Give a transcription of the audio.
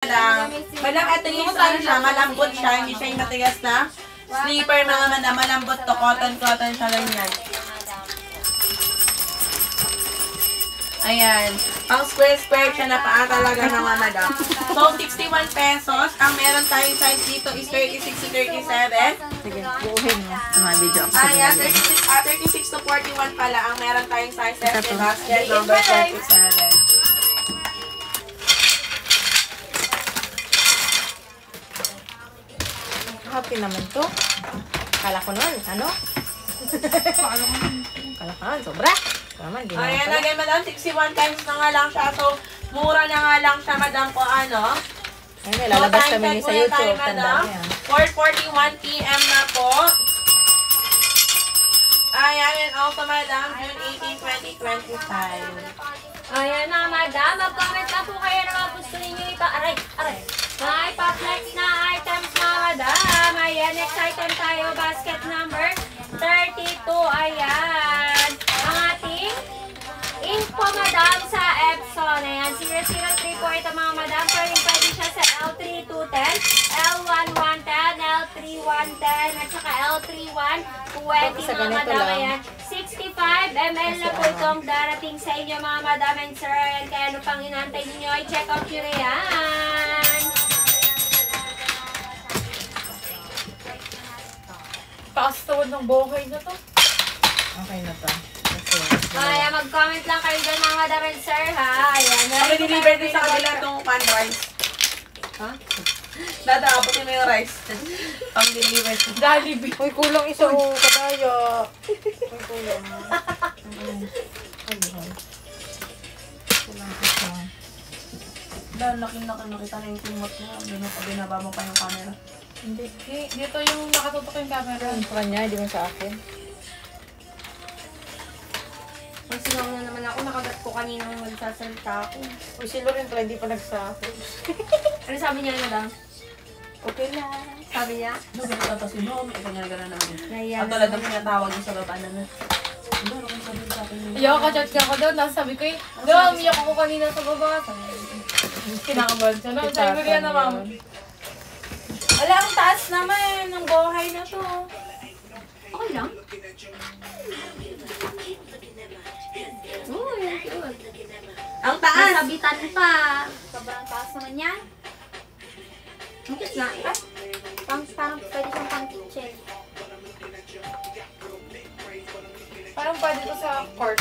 Madam, ito yung ano siya, malambot siya, hindi siya yung matigas na sleeper mga madam, malambot to, cotton siya ganyan. Ayan, pang square siya na paa talaga mga madam. So, 61 pesos, ang meron tayong size dito is 36 to 37. Sige, buuhin mo. Mga video ako. Ayan, 36 to 41 pala, ang meron tayong size set basket number 37. Happy naman to. Kala ko nun, ano? Kala ko nun, sobra. Naman, di Ayan, naman again, madam, 61 times na nga lang siya. So, mura na nga lang siya, madam, ko ano. Ay, may lalabas So, kami time ni sa check muna tayo, YouTube. Tandaan niya. 4:41 PM na po. Ayan, and also, madam, June 18, 2025. Ayan na, madam. Mag-comment na po kayo na mga gusto ninyo aray. Mga ipa-flex na items na, madam. Ayan, next item tayo. Basket number 32. Ayan. Ang ating ink po, madam, sa Epson. Ayan, 003 po ito, mga madam. Pwede siya sa L3210, L1110, L3110, at saka L3120, mga madam. Ayan, 65 ml na po itong darating sa inyo, mga madam and sir. Ayan, kaya ano pang inantay ninyo, ay check out nyo na yan. Taas-tawad ng buhay na to. Okay na to. Ayan, mag-comment lang kayo dyan, mga madam and sir, ha? Ayan. Pag-deliver din sa kanila itong pan rice. Ha? Dadaapotin mo yung rice. Pang-deliver. Jollibee. Uy, kulang isa o kadaya. Uy, kulang. Kulang isa. Dahil nakita na yung timot niya. Binaba mo pa yung camera. Hindi. Dito yung nakatutok yung camera. Yung sa kanya, hindi mo sa akin. Magsigaw na naman ako, nakagat ko kaninang magsasalita ako. Uy, si Loren pala hindi pa nagsahod. Ano sabi niya, madam? Okay lang. Sabi niya? Doon ko tatasin mo. May gana naman. Nahiya At tulad ng pinatawag yung sa baba na na. Ano kung sabi sa akin yun? Ayaw, kachat ka ko doon. Sabi ko doon, umiyak ako kanina sa baba. Kinakabahan siya. No, sabi ko rin na, ma'am. Wala, ang taas naman ng buhay na to. Okay lang. Uy, ang cute. Ang taas! Nasabitan pa. Sobrang taas naman yan. Ang cute na. Parang pwede siyang pang-kitchen. Parang pwede ko sa court.